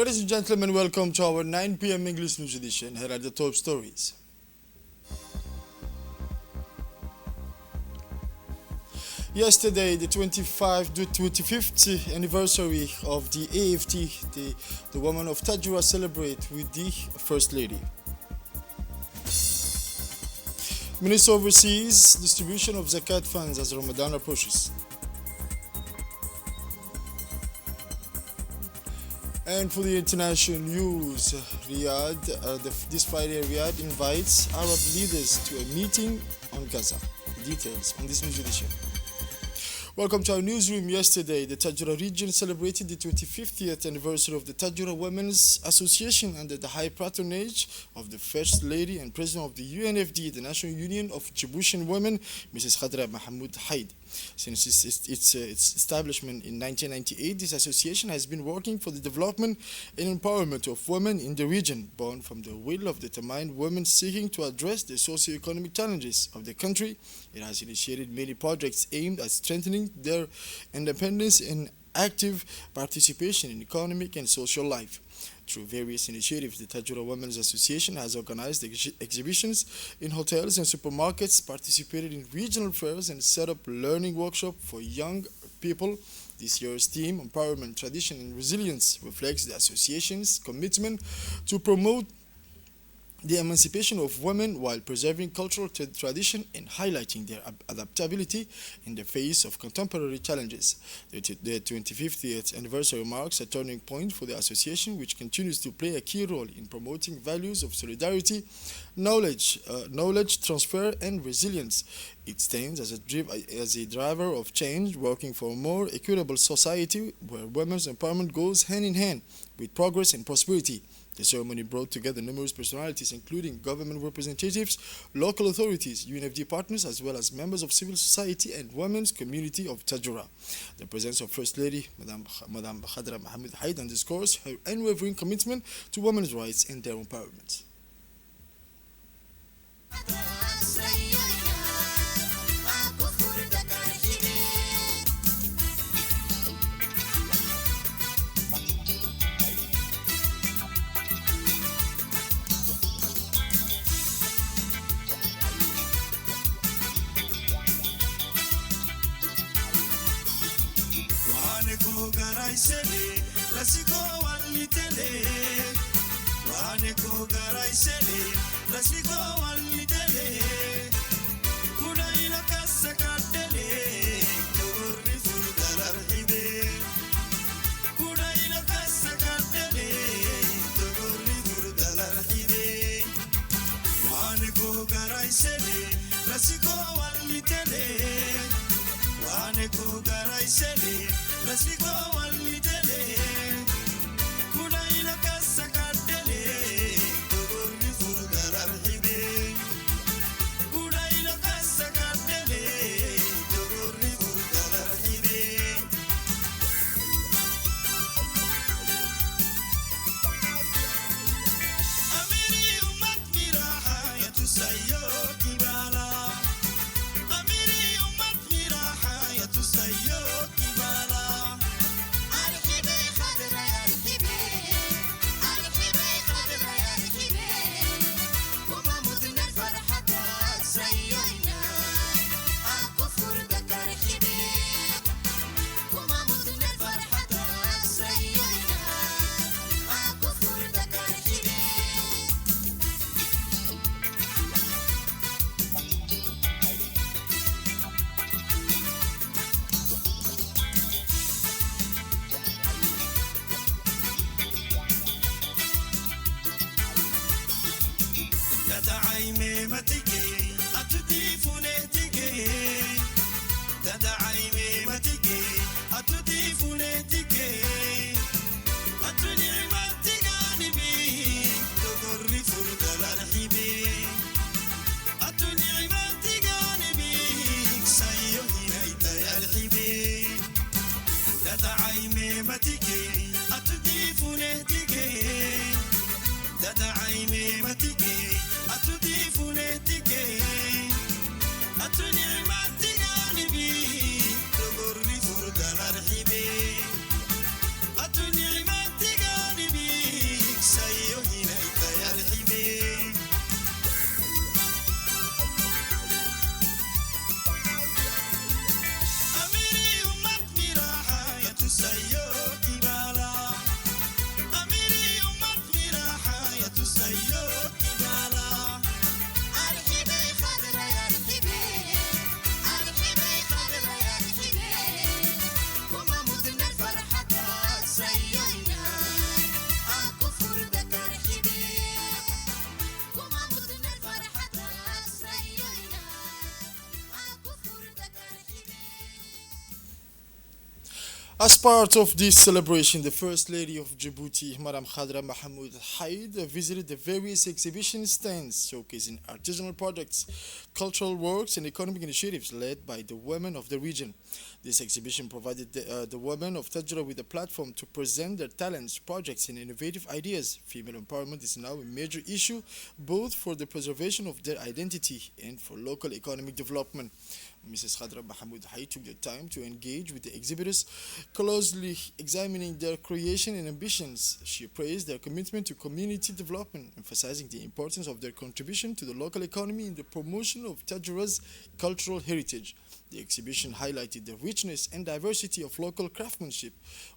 Ladies and gentlemen, welcome to our 9 p.m. English News Edition. Here are the top stories. Yesterday, the 25th anniversary of the AFT, the Women of Tajura, celebrate with the First Lady. Minister oversees distribution of zakat funds as Ramadan approaches. And for the international news, this Friday, Riyadh invites Arab leaders to a meeting on Gaza. Details on this news edition. Welcome to our newsroom. Yesterday, the Tajura region celebrated the 25th anniversary of the Tajura Women's Association under the high patronage of the First Lady and President of the UNFD, the National Union of Djiboutian Women, Mrs. Khadra Mahmoud Haid. Since its establishment in 1998, this association has been working for the development and empowerment of women in the region, born from the will of determined women seeking to address the socio-economic challenges of the country. It has initiated many projects aimed at strengthening their independence and active participation in economic and social life. Through various initiatives, the Tajura Women's Association has organized exhibitions in hotels and supermarkets, participated in regional fairs, and set up learning workshops for young people. This year's theme, Empowerment, Tradition, and Resilience, reflects the association's commitment to promote the emancipation of women while preserving cultural tradition and highlighting their adaptability in the face of contemporary challenges. The 25th anniversary marks a turning point for the association, which continues to play a key role in promoting values of solidarity, knowledge transfer, and resilience. It stands as a driver of change, working for a more equitable society where women's empowerment goes hand in hand with progress and prosperity. The ceremony brought together numerous personalities, including government representatives, local authorities, UNFD partners, as well as members of civil society and women's community of Tajura. The presence of First Lady, Madam Khadra Mahmoud Haid, underscores her unwavering commitment to women's rights and their empowerment. As part of this celebration, the First Lady of Djibouti, Madam Khadra Mahmoud Haid, visited the various exhibition stands showcasing artisanal projects, cultural works, and economic initiatives led by the women of the region. This exhibition provided the women of Tajra with a platform to present their talents, projects, and innovative ideas. Female empowerment is now a major issue both for the preservation of their identity and for local economic development. Mrs. Khadra Mahmoud Hay took the time to engage with the exhibitors, closely examining their creation and ambitions. She praised their commitment to community development, emphasizing the importance of their contribution to the local economy in the promotion of Tajura's cultural heritage. The exhibition highlighted the richness and diversity of local craftsmanship,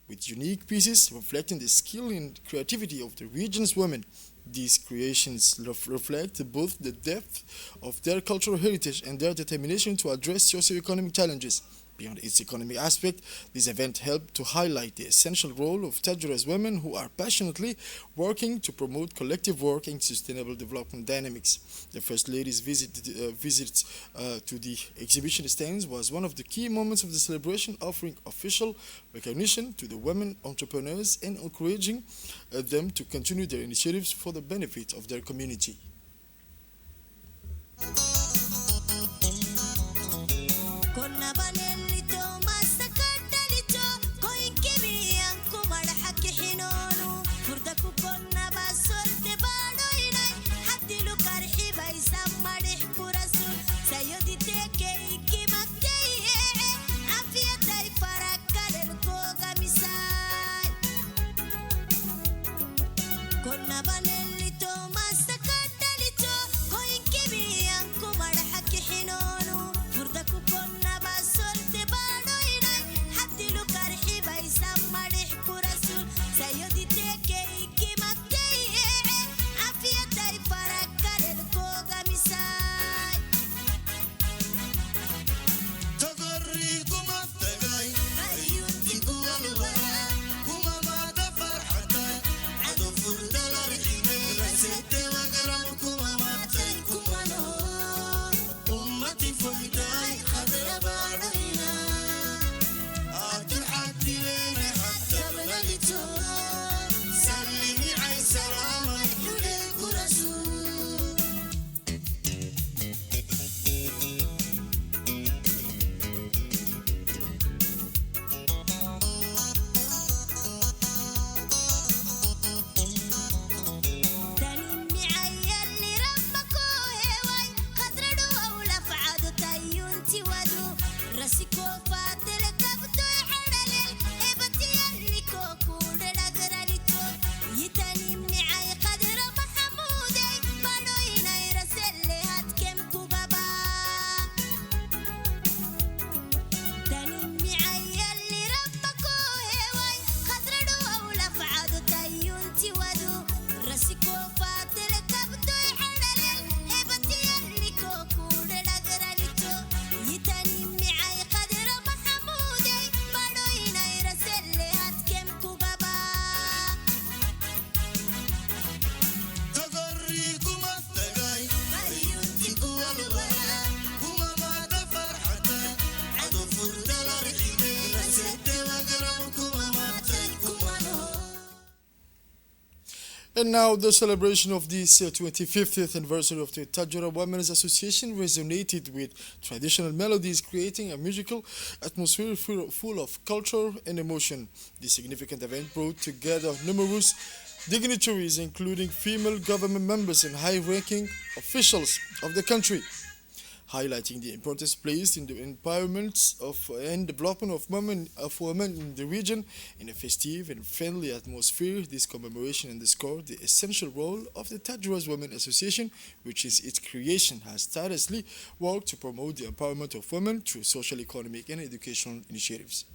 with unique pieces reflecting the skill and creativity of the region's women. These creations reflect both the depth of their cultural heritage and their determination to address socio-economic challenges. Beyond its economic aspect, this event helped to highlight the essential role of Tajura's women who are passionately working to promote collective work and sustainable development dynamics. The First Lady's visit to the exhibition stands was one of the key moments of the celebration, offering official recognition to the women entrepreneurs and encouraging them to continue their initiatives for the benefit of their community. And now the celebration of this 25th anniversary of the Tajura Women's Association resonated with traditional melodies, creating a musical atmosphere full of culture and emotion. This significant event brought together numerous dignitaries, including female government members and high-ranking officials of the country, highlighting the importance placed in the empowerment of and development of women in the region. In a festive and friendly atmosphere, this commemoration underscored the essential role of the Tajura's Women Association, which since its creation has tirelessly worked to promote the empowerment of women through social, economic, and educational initiatives.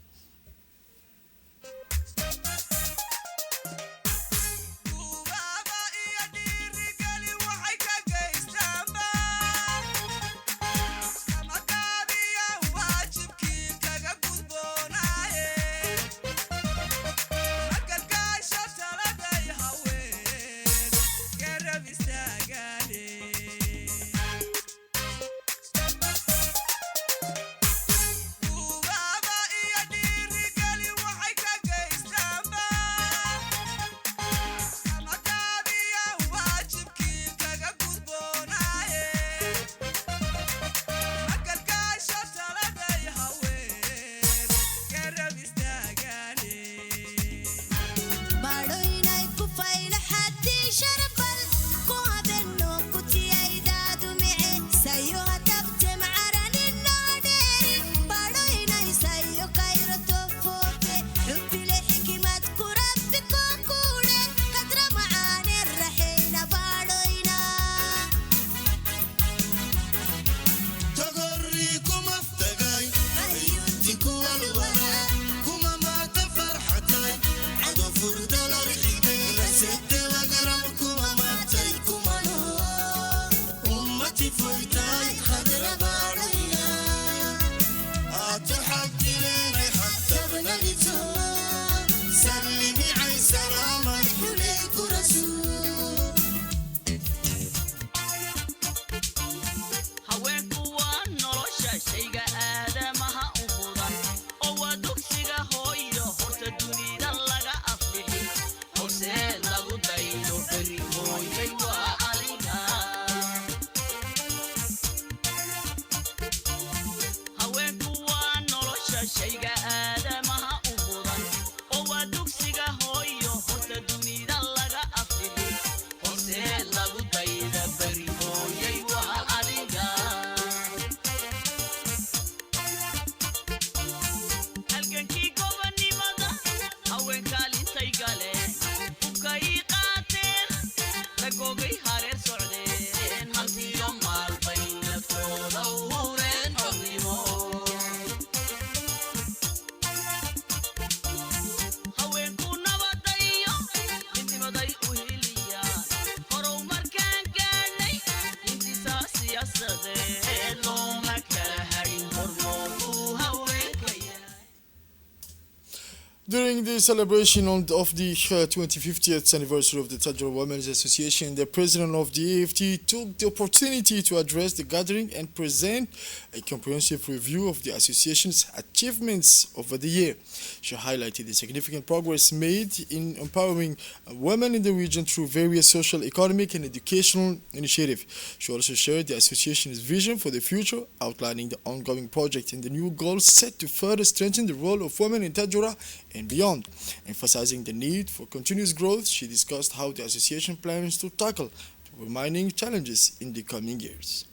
During the celebration of the 2050th anniversary of the Tajura Women's Association, the president of the AFT took the opportunity to address the gathering and present a comprehensive review of the association's achievements over the year. She highlighted the significant progress made in empowering women in the region through various social, economic, and educational initiatives. She also shared the association's vision for the future, outlining the ongoing project and the new goals set to further strengthen the role of women in Tajura and beyond. Emphasizing the need for continuous growth, she discussed how the association plans to tackle the remaining challenges in the coming years.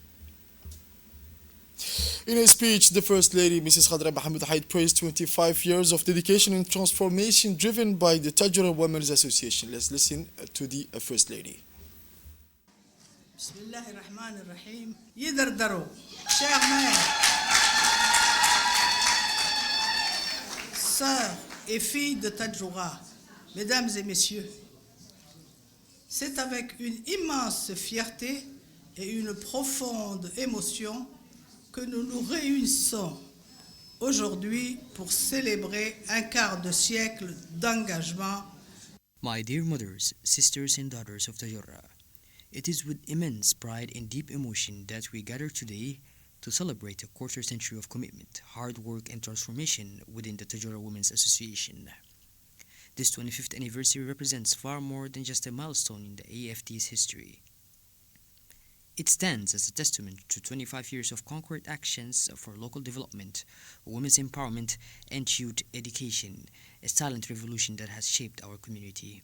In a speech, the First Lady, Mrs. Khadra Mohammed Haid, praised 25 years of dedication and transformation driven by the Tajura Women's Association. Let's listen to the First Lady. Bismillahirrahmanirrahim. Yidardaro, chers mères, sœurs et filles de Tadjoura, mesdames et messieurs, c'est avec une immense fierté et une profonde émotion que nous nous réunissons aujourd'hui pour célébrer un quart de siècle d'engagement. My dear mothers, sisters and daughters of Tajura, it is with immense pride and deep emotion that we gather today to celebrate a quarter century of commitment, hard work and transformation within the Tajura Women's Association. This 25th anniversary represents far more than just a milestone in the AFT's history. It stands as a testament to 25 years of concrete actions for local development, women's empowerment, and youth education, a silent revolution that has shaped our community.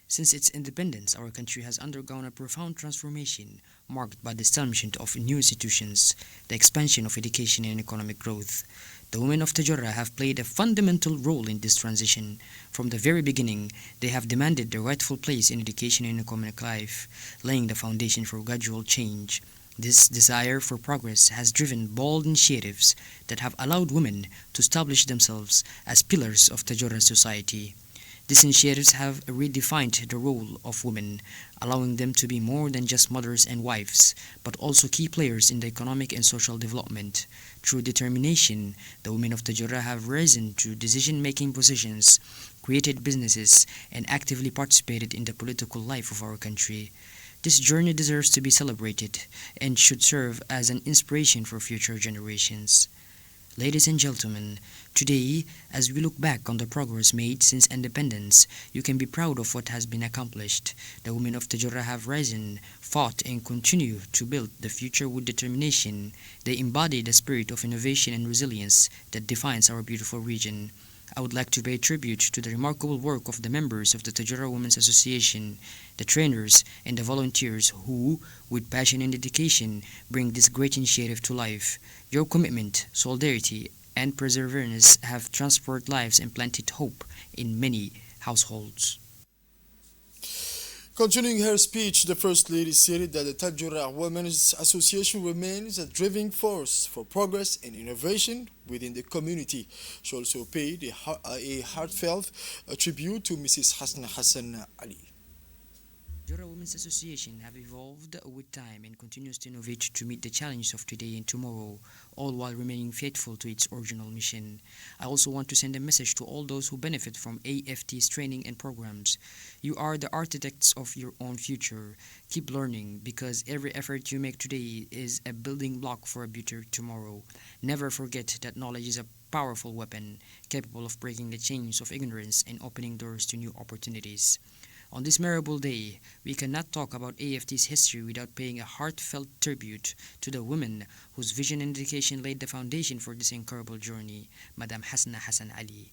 Since its independence, our country has undergone a profound transformation marked by the establishment of new institutions, the expansion of education and economic growth. The women of Tajura have played a fundamental role in this transition. From the very beginning, they have demanded their rightful place in education and economic life, laying the foundation for gradual change. This desire for progress has driven bold initiatives that have allowed women to establish themselves as pillars of Tajura society. These initiatives have redefined the role of women, allowing them to be more than just mothers and wives, but also key players in the economic and social development. Through determination, the women of Tajura have risen to decision-making positions, created businesses, and actively participated in the political life of our country. This journey deserves to be celebrated and should serve as an inspiration for future generations. Ladies and gentlemen, today, as we look back on the progress made since independence, you can be proud of what has been accomplished. The women of Tajura have risen, fought, and continue to build the future with determination. They embody the spirit of innovation and resilience that defines our beautiful region. I would like to pay tribute to the remarkable work of the members of the Tajura Women's Association, the trainers, and the volunteers who, with passion and dedication, bring this great initiative to life. Your commitment, solidarity, and perseverance have transformed lives and planted hope in many households. Continuing her speech, the First Lady stated that the Tajura Women's Association remains a driving force for progress and innovation within the community. She also paid a heartfelt tribute to Mrs. Hassan Ali. Tajura Women's Association have evolved with time and continues to innovate to meet the challenges of today and tomorrow, all while remaining faithful to its original mission. I also want to send a message to all those who benefit from AFT's training and programs. You are the architects of your own future. Keep learning, because every effort you make today is a building block for a better tomorrow. Never forget that knowledge is a powerful weapon, capable of breaking the chains of ignorance and opening doors to new opportunities. On this memorable day, we cannot talk about AFT's history without paying a heartfelt tribute to the women whose vision and dedication laid the foundation for this incredible journey, Madam Hasna Hassan Ali.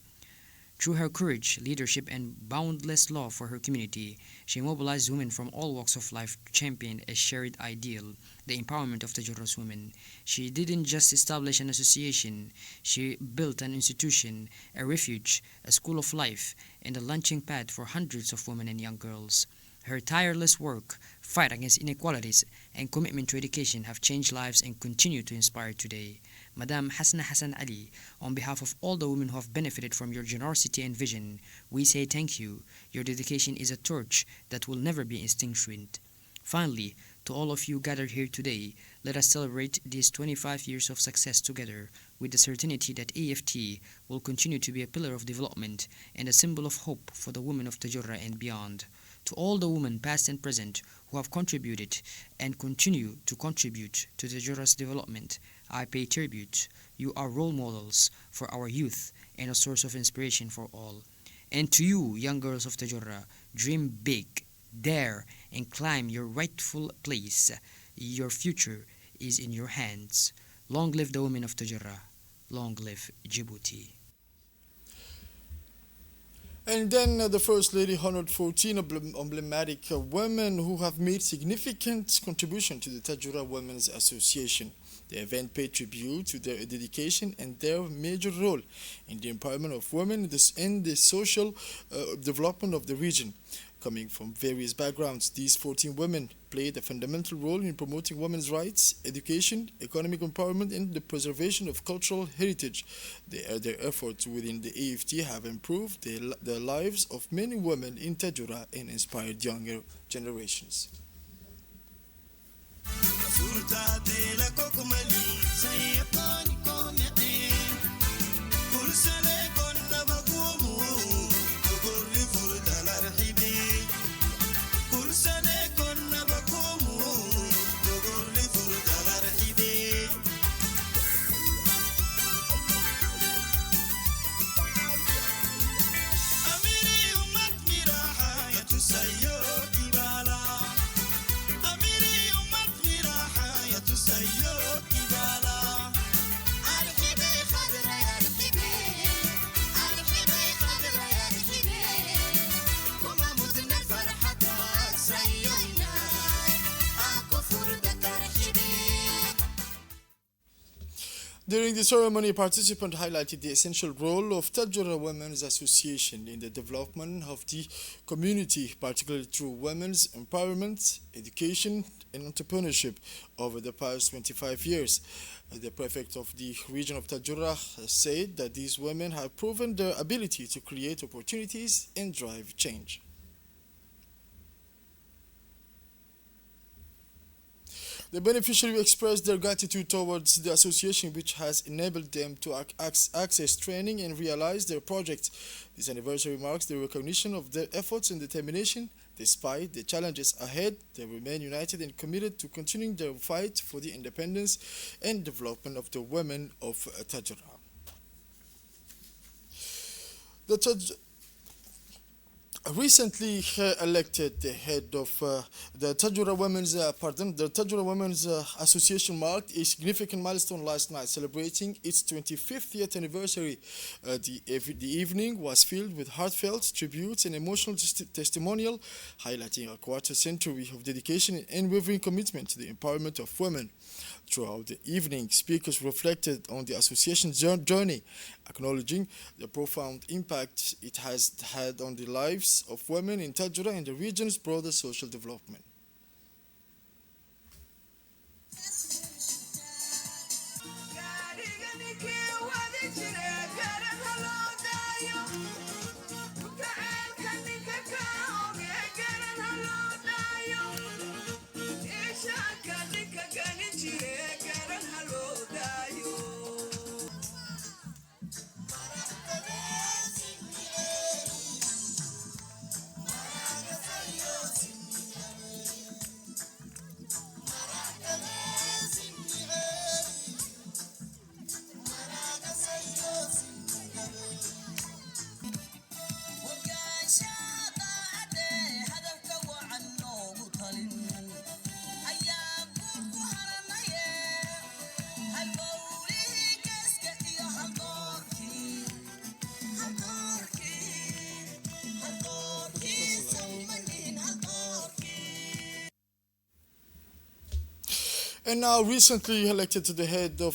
Through her courage, leadership, and boundless love for her community, she mobilized women from all walks of life to champion a shared ideal, the empowerment of Tajura's women. She didn't just establish an association, she built an institution, a refuge, a school of life, and a launching pad for hundreds of women and young girls. Her tireless work, fight against inequalities, and commitment to education have changed lives and continue to inspire today. Madam Hasna Hassan Ali, on behalf of all the women who have benefited from your generosity and vision, we say thank you. Your dedication is a torch that will never be extinguished. Finally, to all of you gathered here today, let us celebrate these 25 years of success together with the certainty that AFT will continue to be a pillar of development and a symbol of hope for the women of Tajurra and beyond. To all the women past and present who have contributed and continue to contribute to Tajurra's development, I pay tribute. You are role models for our youth and a source of inspiration for all. And to you, young girls of Tajurra, dream big, dare, and climb your rightful place. Your future is in your hands. Long live the women of Tajurra. Long live Djibouti. And then the First Lady honored 14 emblematic women who have made significant contribution to the Tajura Women's Association. The event paid tribute to their dedication and their major role in the empowerment of women and the social development of the region. Coming from various backgrounds, these 14 women played a fundamental role in promoting women's rights, education, economic empowerment, and the preservation of cultural heritage. Their efforts within the AFT have improved the lives of many women in Tajura and inspired younger generations. During the ceremony, participants highlighted the essential role of Tajura Women's Association in the development of the community, particularly through women's empowerment, education, and entrepreneurship over the past 25 years. The prefect of the region of Tajura said that these women have proven their ability to create opportunities and drive change. The beneficiaries expressed their gratitude towards the association, which has enabled them to access training and realize their projects. This anniversary marks the recognition of their efforts and determination. Despite the challenges ahead, they remain united and committed to continuing their fight for the independence and development of the women of Tajura. Recently elected the head of the Tajura Women's Association marked a significant milestone last night, celebrating its 25th anniversary. The evening was filled with heartfelt tributes and emotional testimonial, highlighting a quarter century of dedication and unwavering commitment to the empowerment of women. Throughout the evening, speakers reflected on the association's journey, acknowledging the profound impact it has had on the lives of women in Tajura and the region's broader social development. And now, recently elected to the head to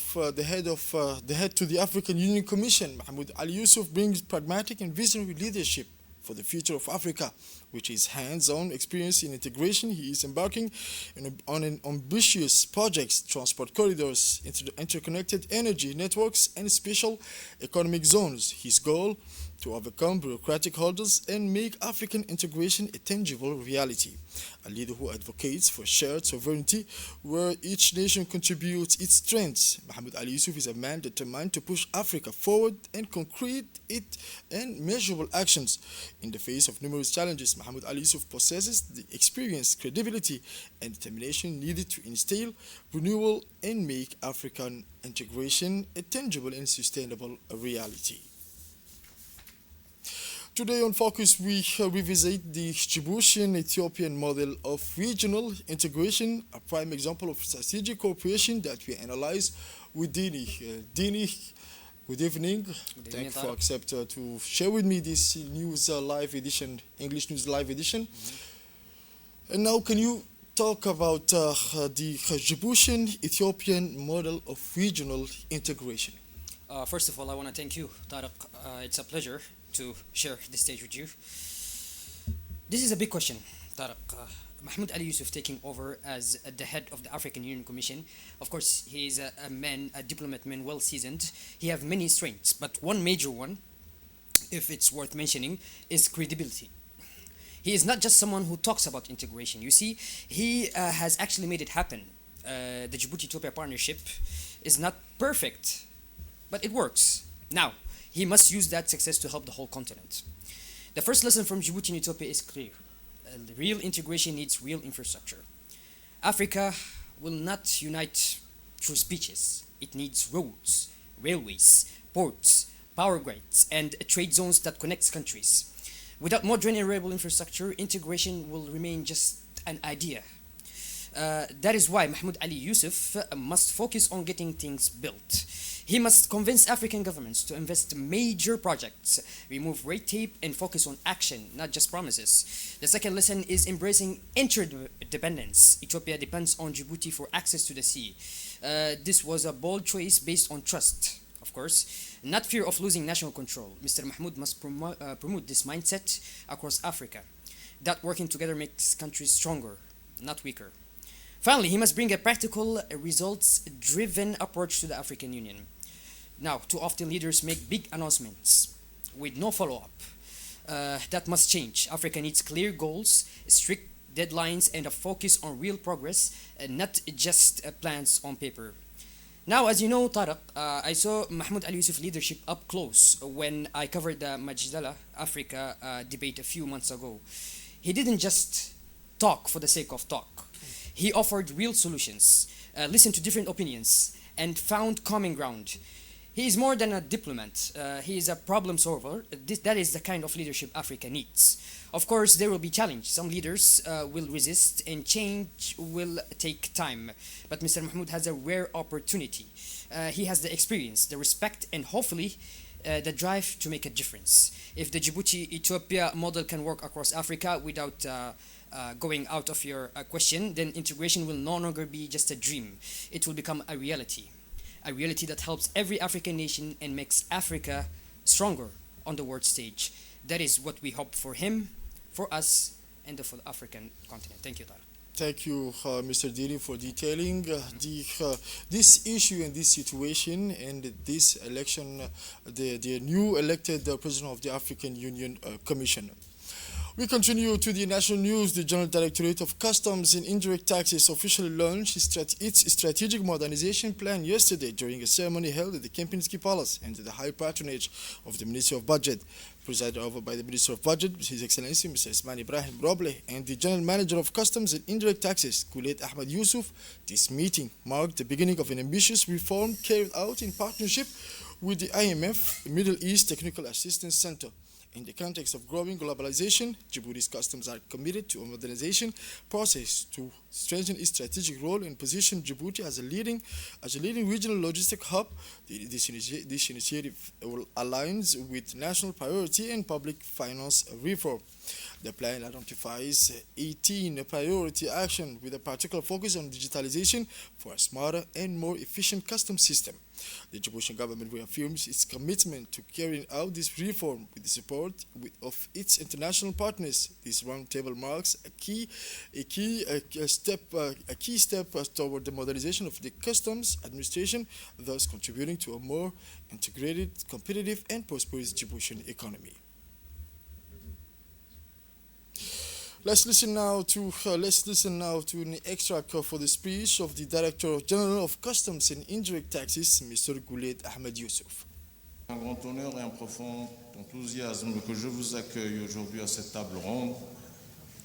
the African Union Commission, Mahmoud Ali Yusuf brings pragmatic and visionary leadership for the Future of Africa. With his hands-on experience in integration, he is embarking on an ambitious projects, transport corridors, interconnected energy networks, and special economic zones. His goal to overcome bureaucratic hurdles and make African integration a tangible reality. A leader who advocates for shared sovereignty where each nation contributes its strengths. Mahmoud Ali Yusuf is a man determined to push Africa forward and concrete it and measurable actions. In the face of numerous challenges, Mahmoud Ali Yusuf possesses the experience, credibility, and determination needed to instill renewal and make African integration a tangible and sustainable reality. Today on Focus, we revisit the Djiboutian-Ethiopian model of regional integration, a prime example of strategic cooperation that we analyze with Dini. Dini, good evening. Thank you for accepting to share with me this news live edition, English news live edition. And now, can you talk about the Djiboutian-Ethiopian model of regional integration? First of all, I want to thank you, Tariq. It's a pleasure to share the stage with you. This is a big question, Tariq. Mahmoud Ali Yusuf taking over as the head of the African Union Commission. Of course, he is a man, a diplomat man, well seasoned. He has many strengths, but one major one, if it's worth mentioning, is credibility. He is not just someone who talks about integration. You see, he has actually made it happen. The Djibouti-Ethiopia partnership is not perfect, but it works. Now, he must use that success to help the whole continent. The first lesson from Djibouti and Ethiopia is clear. Real integration needs real infrastructure. Africa will not unite through speeches. It needs roads, railways, ports, power grids, and trade zones that connect countries. Without modern and reliable infrastructure, integration will remain just an idea. That is why Mahmoud Ali Yusuf must focus on getting things built. He must convince African governments to invest in major projects, remove red tape, and focus on action, not just promises. The second lesson is embracing interdependence. Ethiopia depends on Djibouti for access to the sea. This was a bold choice based on trust, of course, not fear of losing national control. Mr. Mahmoud must promote this mindset across Africa, that working together makes countries stronger, not weaker. Finally, he must bring a practical, results-driven approach to the African Union. Now, too often leaders make big announcements with no follow-up. That must change. Africa needs clear goals, strict deadlines, and a focus on real progress, not just plans on paper. Now, as you know, Tariq, I saw Mahmoud Ali Yusuf leadership up close when I covered the Majdala Africa debate a few months ago. He didn't just talk for the sake of talk. He offered real solutions, listened to different opinions, and found common ground. He is more than a diplomat. He is a problem solver. That is the kind of leadership Africa needs. Of course, there will be challenge. Some leaders will resist, and change will take time. But Mr. Mahmoud has a rare opportunity. He has the experience, the respect, and hopefully the drive to make a difference. If the Djibouti-Ethiopia model can work across Africa without going out of your question, then integration will no longer be just a dream. It will become a reality that helps every African nation and makes Africa stronger on the world stage. That is what we hope for him, for us, and for the African continent. Thank you, Tara. Thank you, Mr. Dini, for detailing this issue and this situation and this election, the new elected president of the African Union Commission. We continue to the national news. The General Directorate of Customs and Indirect Taxes officially launched its strategic modernization plan yesterday during a ceremony held at the Kempinski Palace under the high patronage of the Ministry of Budget, presided over by the Minister of Budget, His Excellency Mr. Ismail Ibrahim Roble, and the General Manager of Customs and Indirect Taxes, Kulet Ahmed Yusuf. This meeting marked the beginning of an ambitious reform carried out in partnership with the IMF Middle East Technical Assistance Center. In the context of growing globalization, Djibouti's customs are committed to a modernization process to strengthen its strategic role and position Djibouti as a leading regional logistic hub. This initiative aligns with national priority and public finance reform. The plan identifies 18 priority actions with a particular focus on digitalization for a smarter and more efficient customs system. The Djiboutian government reaffirms its commitment to carrying out this reform with the support of its international partners. This roundtable marks a key step toward the modernization of the customs administration, thus contributing to a more integrated, competitive, and prosperous Djiboutian economy. Let's listen now to an extract for the speech of the Director General of Customs and Indirect Taxes, Mr. Goulet Ahmed Youssouf. Un grand honneur et un profond enthousiasme que je vous accueille aujourd'hui à cette table ronde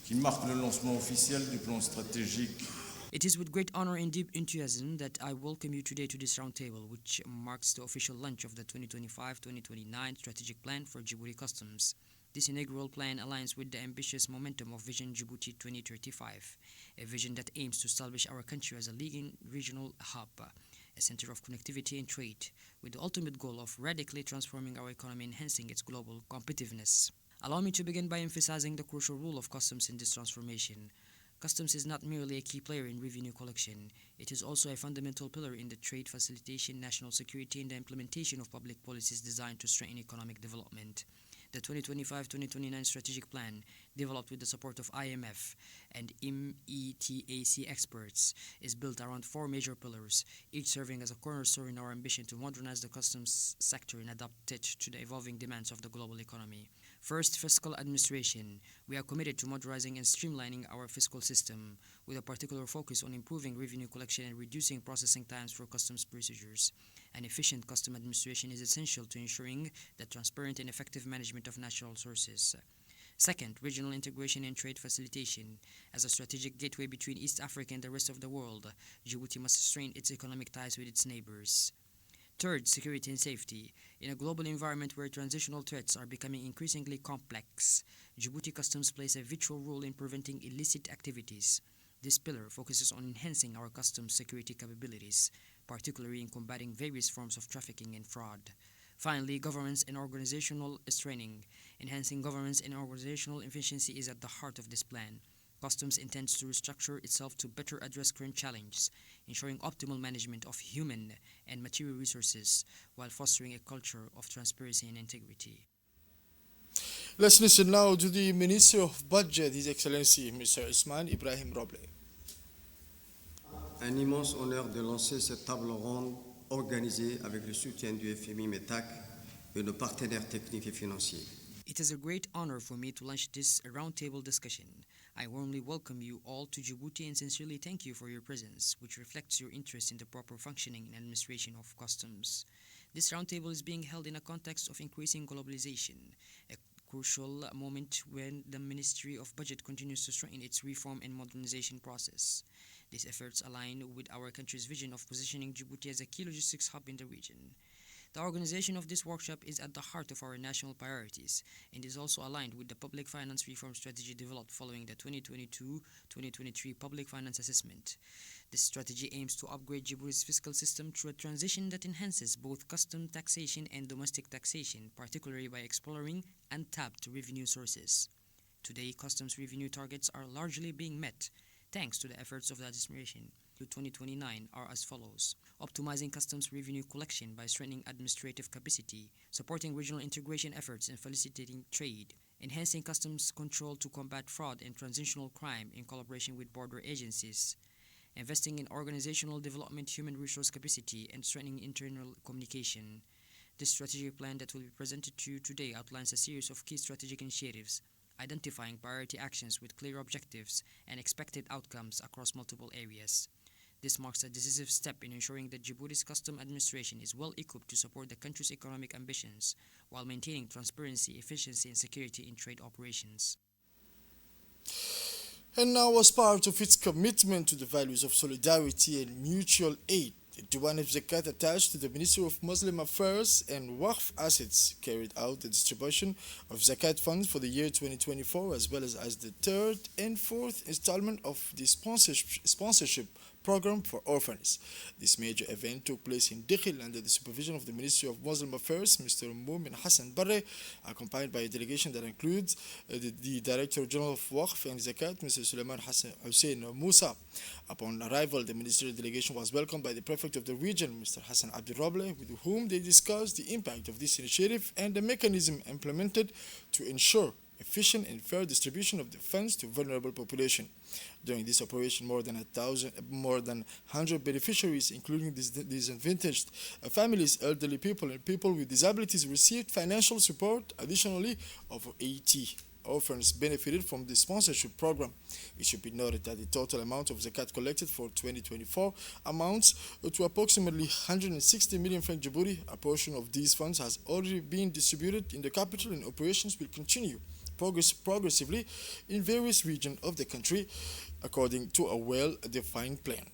qui marque le lancement officiel du plan stratégique. It is with great honor and deep enthusiasm that I welcome you today to this roundtable, which marks the official launch of the 2025-2029 Strategic Plan for Djibouti Customs. This inaugural plan aligns with the ambitious momentum of Vision Djibouti 2035, a vision that aims to establish our country as a leading regional hub, a center of connectivity and trade, with the ultimate goal of radically transforming our economy and enhancing its global competitiveness. Allow me to begin by emphasizing the crucial role of customs in this transformation. Customs is not merely a key player in revenue collection, it is also a fundamental pillar in the trade facilitation, national security, and the implementation of public policies designed to strengthen economic development. The 2025-2029 strategic plan, developed with the support of IMF and METAC experts, is built around four major pillars, each serving as a cornerstone in our ambition to modernize the customs sector and adapt it to the evolving demands of the global economy. First, fiscal administration. We are committed to modernizing and streamlining our fiscal system, with a particular focus on improving revenue collection and reducing processing times for customs procedures. An efficient customs administration is essential to ensuring the transparent and effective management of natural resources. Second, regional integration and trade facilitation. As a strategic gateway between East Africa and the rest of the world, Djibouti must strain its economic ties with its neighbors. Third, security and safety. In a global environment where transitional threats are becoming increasingly complex, Djibouti Customs plays a vital role in preventing illicit activities. This pillar focuses on enhancing our customs security capabilities, particularly in combating various forms of trafficking and fraud. Finally, governance and organizational training. Enhancing governance and organizational efficiency is at the heart of this plan. Customs intends to restructure itself to better address current challenges, ensuring optimal management of human and material resources while fostering a culture of transparency and integrity. Let's listen now to the Minister of Budget, His Excellency Mr. Ismail Ibrahim Roble. Un immense honneur de lancer cette table ronde organisée avec le soutien du FMI METAC et nos partenaires techniques et financiers. It is a great honor for me to launch this roundtable discussion. I warmly welcome you all to Djibouti and sincerely thank you for your presence, which reflects your interest in the proper functioning and administration of customs. This roundtable is being held in a context of increasing globalization, a crucial moment when the Ministry of Budget continues to strengthen its reform and modernization process. These efforts align with our country's vision of positioning Djibouti as a key logistics hub in the region. The organization of this workshop is at the heart of our national priorities and is also aligned with the public finance reform strategy developed following the 2022-2023 Public Finance Assessment. This strategy aims to upgrade Djibouti's fiscal system through a transition that enhances both custom taxation and domestic taxation, particularly by exploring untapped revenue sources. Today, customs revenue targets are largely being met, thanks to the efforts of the administration. To 2029 are as follows: optimizing customs revenue collection by strengthening administrative capacity, supporting regional integration efforts and facilitating trade, enhancing customs control to combat fraud and transnational crime in collaboration with border agencies, investing in organizational development, human resource capacity, and strengthening internal communication. This strategic plan that will be presented to you today outlines a series of key strategic initiatives, identifying priority actions with clear objectives and expected outcomes across multiple areas. This marks a decisive step in ensuring that Djibouti's customs administration is well equipped to support the country's economic ambitions while maintaining transparency, efficiency, and security in trade operations. And now, as part of its commitment to the values of solidarity and mutual aid, The Diwan of Zakat attached to the Ministry of Muslim Affairs and Waqf Assets carried out the distribution of Zakat funds for the year 2024 as well as the third and fourth installment of the sponsorship program for orphans. This major event took place in Dikhil under the supervision of the Ministry of Muslim Affairs, Mr. Mumin Hassan Barre, accompanied by a delegation that includes the Director General of Waqf and Zakat, Mr. Sulaiman Hassan Hussein Musa. Upon arrival, the ministerial delegation was welcomed by the Prefect of the region, Mr. Hassan Abdi Roble, with whom they discussed the impact of this initiative and the mechanism implemented to ensure efficient and fair distribution of the funds to vulnerable population. During this operation, more than 100 beneficiaries, including disadvantaged families, elderly people, and people with disabilities, received financial support. Additionally, over 80 orphans benefited from the sponsorship program. It should be noted that the total amount of zakat collected for 2024 amounts to approximately 160 million franc Djibouti. A portion of these funds has already been distributed in the capital, and operations will continue progressively in various regions of the country according to a well-defined plan.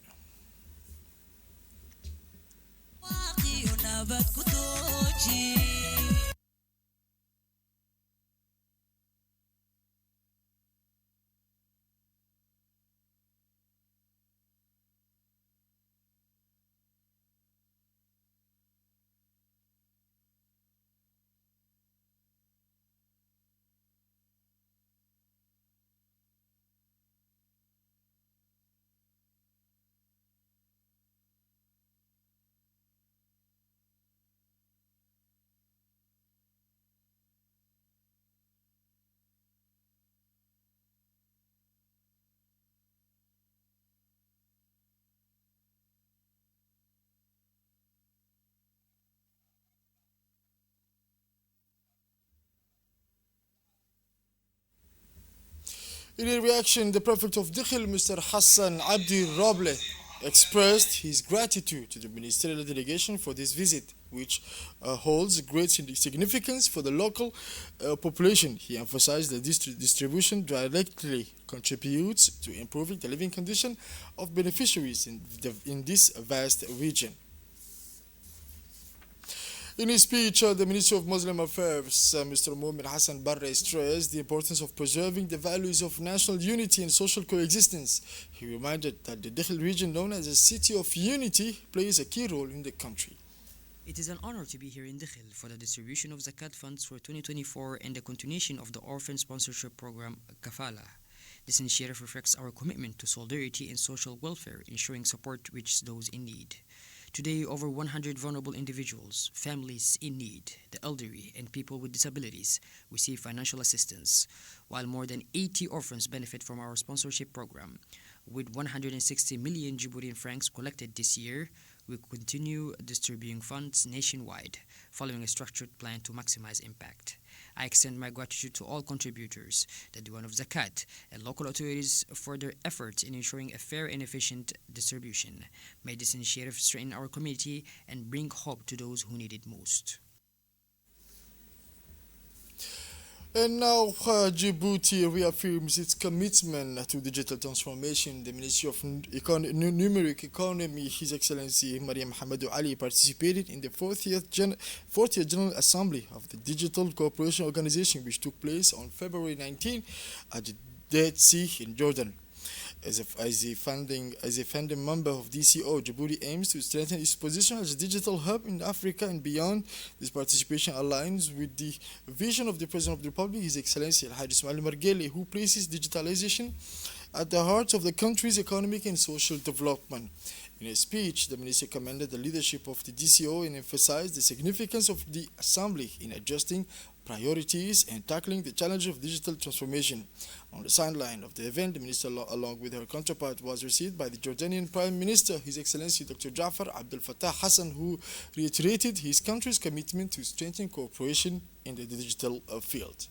In a reaction, the Prefect of Dikhil, Mr. Hassan Abdi Roble, expressed his gratitude to the ministerial delegation for this visit, which holds great significance for the local population. He emphasized that this distribution directly contributes to improving the living condition of beneficiaries in this vast region. In his speech, the Minister of Muslim Affairs, Mr. Mumin Hassan Barre, stressed the importance of preserving the values of national unity and social coexistence. He reminded that the Dikhil region, known as a city of unity, plays a key role in the country. It is an honor to be here in Dikhil for the distribution of Zakat funds for 2024 and the continuation of the orphan sponsorship program Kafala. This initiative reflects our commitment to solidarity and social welfare, ensuring support reaches those in need. Today, over 100 vulnerable individuals, families in need, the elderly, and people with disabilities receive financial assistance, while more than 80 orphans benefit from our sponsorship program. With 160 million Djiboutian francs collected this year, we continue distributing funds nationwide, following a structured plan to maximize impact. I extend my gratitude to all contributors, the Diwan of Zakat, and local authorities for their efforts in ensuring a fair and efficient distribution. May this initiative strengthen our community and bring hope to those who need it most. And now, Djibouti reaffirms its commitment to digital transformation. The Ministry of Numeric Economy, His Excellency Mariam Hamadou Ali, participated in the 40th General Assembly of the Digital Cooperation Organization, which took place on February 19 at the Dead Sea in Jordan. As a founding member of DCO, Djibouti aims to strengthen its position as a digital hub in Africa and beyond. This participation aligns with the vision of the President of the Republic, His Excellency Al-Haj Ismail Margele, who places digitalization at the heart of the country's economic and social development. In a speech, the minister commended the leadership of the DCO and emphasized the significance of the Assembly in adjusting priorities and tackling the challenge of digital transformation. On the sideline of the event, the minister, along with her counterpart, was received by the Jordanian Prime Minister, His Excellency Dr. Jafar Abdel Fattah Hassan, who reiterated his country's commitment to strengthen cooperation in the digital field.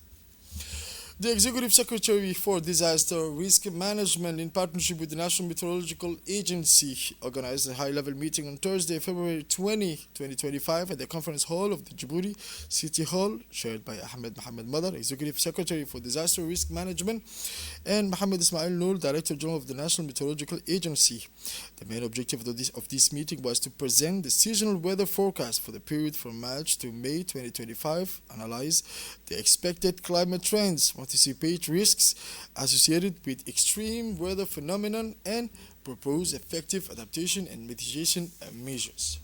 The Executive Secretary for Disaster Risk Management, in partnership with the National Meteorological Agency, organized a high-level meeting on Thursday, February 20, 2025, at the conference hall of the Djibouti City Hall, chaired by Ahmed Mohamed Madar, Executive Secretary for Disaster Risk Management, and Mohamed Ismail Noor, Director General of the National Meteorological Agency. The main objective of this meeting was to present the seasonal weather forecast for the period from March to May 2025, analyze the expected climate trends, anticipate risks associated with extreme weather phenomenon, and propose effective adaptation and mitigation measures.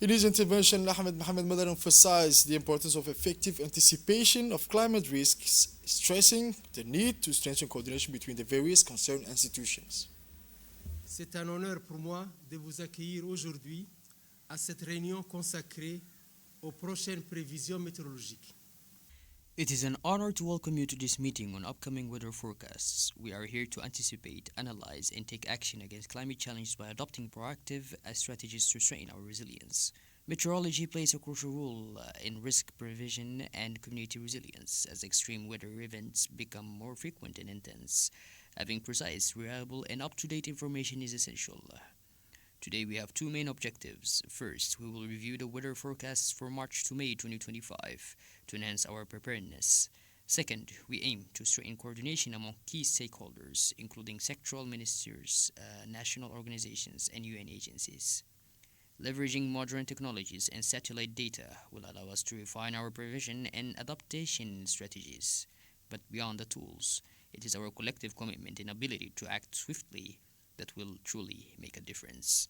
In his intervention, Ahmed Mohamed Madar emphasized the importance of effective anticipation of climate risks, stressing the need to strengthen coordination between the various concerned institutions. C'est un honneur pour moi de vous accueillir aujourd'hui à cette réunion consacrée aux prochaines prévisions météorologiques. It is an honor to welcome you to this meeting on upcoming weather forecasts. We are here to anticipate, analyze, and take action against climate challenges by adopting proactive strategies to strengthen our resilience. Meteorology plays a crucial role in risk prevention and community resilience as extreme weather events become more frequent and intense. Having precise, reliable, and up-to-date information is essential. Today we have two main objectives. First, we will review the weather forecasts for March to May 2025 to enhance our preparedness. Second, we aim to strengthen coordination among key stakeholders, including sectoral ministers, national organizations, and UN agencies. Leveraging modern technologies and satellite data will allow us to refine our prevention and adaptation strategies. But beyond the tools, it is our collective commitment and ability to act swiftly that will truly make a difference.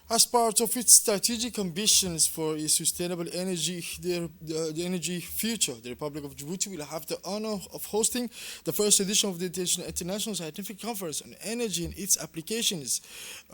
As part of its strategic ambitions for a sustainable energy, the energy future, the Republic of Djibouti will have the honor of hosting the first edition of the International Scientific Conference on Energy and its Applications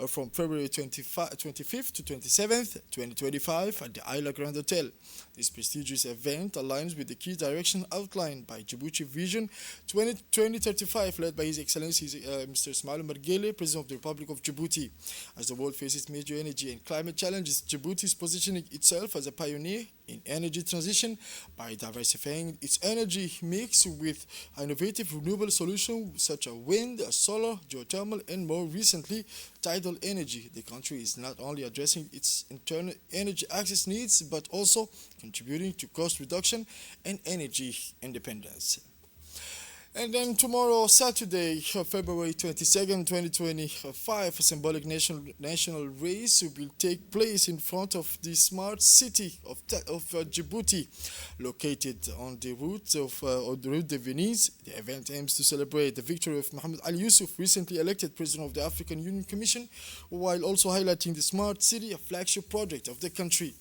from February 25th to 27th, 2025 at the Isla Grand Hotel. This prestigious event aligns with the key direction outlined by Djibouti Vision 2035, led by His Excellency Mr. Ismail Omar Guelleh, President of the Republic of Djibouti. As the world faces major energy and climate challenges, Djibouti is positioning itself as a pioneer in energy transition by diversifying its energy mix with innovative renewable solutions such as wind, solar, geothermal, and more recently, tidal energy. The country is not only addressing its internal energy access needs, but also contributing to cost reduction and energy independence. And then tomorrow, Saturday, February 22nd, 2025, a symbolic national race will take place in front of the smart city of Djibouti, located on the route de Venise. The event aims to celebrate the victory of Mohamed Ali Yusuf, recently elected President of the African Union Commission, while also highlighting the smart city, a flagship project of the country.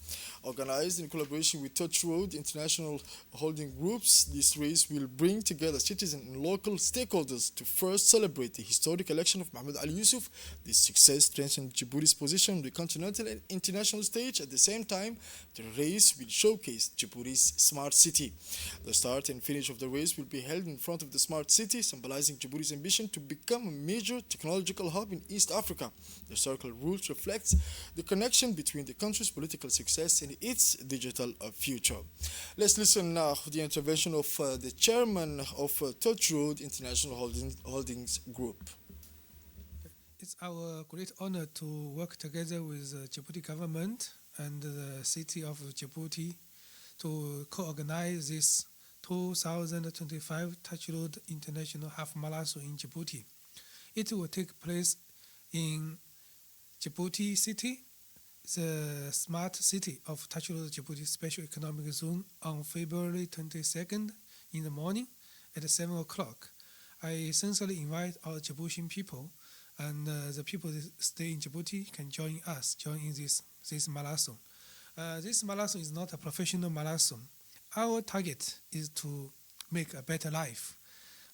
Organized in collaboration with Touch Road International Holding Groups, this race will bring together citizens and local stakeholders to first celebrate the historic election of Mohamed Ali Yusuf. This success strengthens Djibouti's position on the continental and international stage. At the same time, the race will showcase Djibouti's smart city. The start and finish of the race will be held in front of the smart city, symbolizing Djibouti's ambition to become a major technological hub in East Africa. The circle route reflects the connection between the country's political success and its digital future. Let's listen now to the intervention of the chairman of Touch Road International Holdings Group. It's our great honor to work together with the Djibouti government and the city of Djibouti to co-organize this 2025 Touch Road International Half Marathon in Djibouti. It will take place in Djibouti City, the smart city of Touch Road Djibouti Special Economic Zone, on February 22nd in the morning at 7 o'clock. I sincerely invite all Djiboutian people and the people that stay in Djibouti can join in this marathon. This marathon is not a professional marathon. Our target is to make a better life,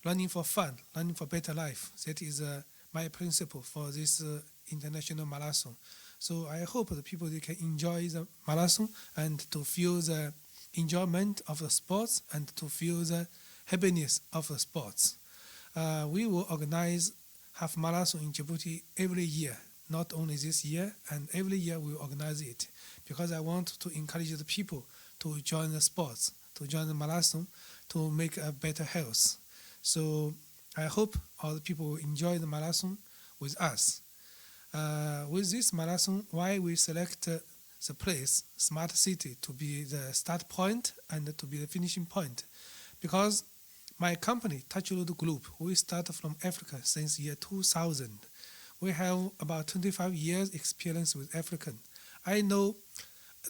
running for fun, running for better life. That is my principle for this international marathon. So I hope the people they can enjoy the marathon and to feel the enjoyment of the sports and to feel the happiness of the sports. We will organize half marathon in Djibouti every year, not only this year, and every year we will organize it because I want to encourage the people to join the sports, to join the marathon to make a better health. So I hope all the people will enjoy the marathon with us. With this marathon, why we select the place, Smart City, to be the start point and to be the finishing point? Because my company, Touch Road Group, we started from Africa since year 2000. We have about 25 years experience with African. I know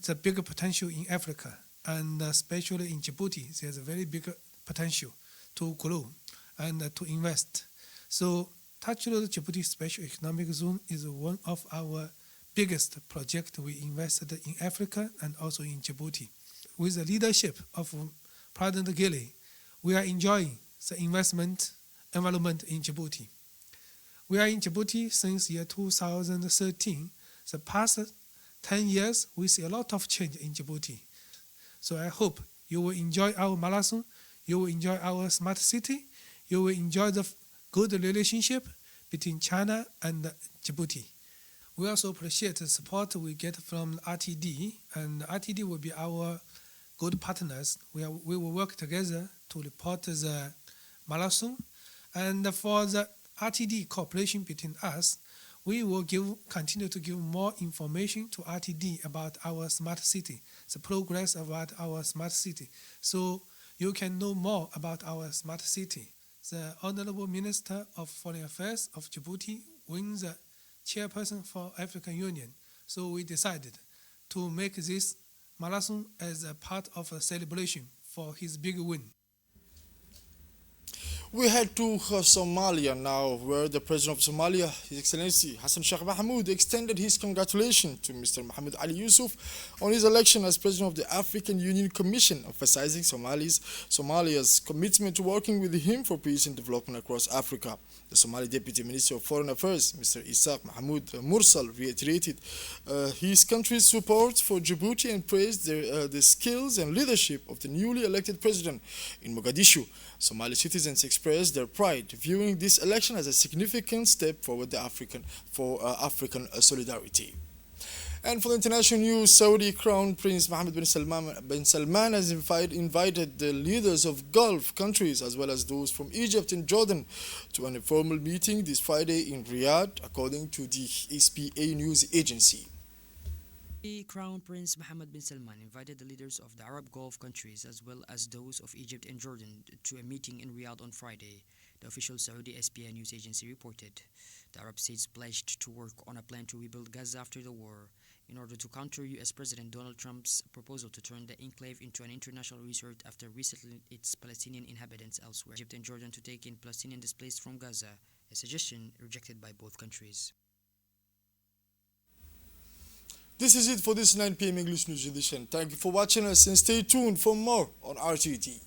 the bigger potential in Africa, and especially in Djibouti, there's a very big potential to grow and to invest. So Touch Road Djibouti Special Economic Zone is one of our biggest projects we invested in Africa and also in Djibouti. With the leadership of President Gili, we are enjoying the investment environment in Djibouti. We are in Djibouti since year 2013. The past 10 years, we see a lot of change in Djibouti. So I hope you will enjoy our marathon, you will enjoy our smart city, you will enjoy the good relationship between China and Djibouti. We also appreciate the support we get from RTD, and RTD will be our good partners. We will work together to report the marathon. And for the RTD cooperation between us, we will continue to give more information to RTD about our smart city, the progress about our smart city, so you can know more about our smart city. The Honorable Minister of Foreign Affairs of Djibouti wins the chairperson for African Union, so we decided to make this marathon as a part of a celebration for his big win. We head to Somalia now, where the President of Somalia, His Excellency Hassan Sheikh Mohamud, extended his congratulations to Mr. Mohamed Ali Yusuf on his election as President of the African Union Commission, emphasizing Somalia's commitment to working with him for peace and development across Africa. The Somali Deputy Minister of Foreign Affairs, Mr. Isaac Mahmoud Mursal, reiterated his country's support for Djibouti and praised the skills and leadership of the newly elected president. In Mogadishu, Somali citizens expressed their pride, viewing this election as a significant step forward for African solidarity. And for the international news, Saudi Crown Prince Mohammed bin Salman has invited the leaders of Gulf countries as well as those from Egypt and Jordan to an informal meeting this Friday in Riyadh, according to the SPA news agency. Crown Prince Mohammed bin Salman invited the leaders of the Arab Gulf countries as well as those of Egypt and Jordan to a meeting in Riyadh on Friday, the official Saudi SPA news agency reported. The Arab states pledged to work on a plan to rebuild Gaza after the war in order to counter U.S. President Donald Trump's proposal to turn the enclave into an international resort after resettling its Palestinian inhabitants elsewhere. Egypt and Jordan to take in Palestinian displaced from Gaza, a suggestion rejected by both countries. This is it for this 9 p.m. English News edition. Thank you for watching us and stay tuned for more on RTT.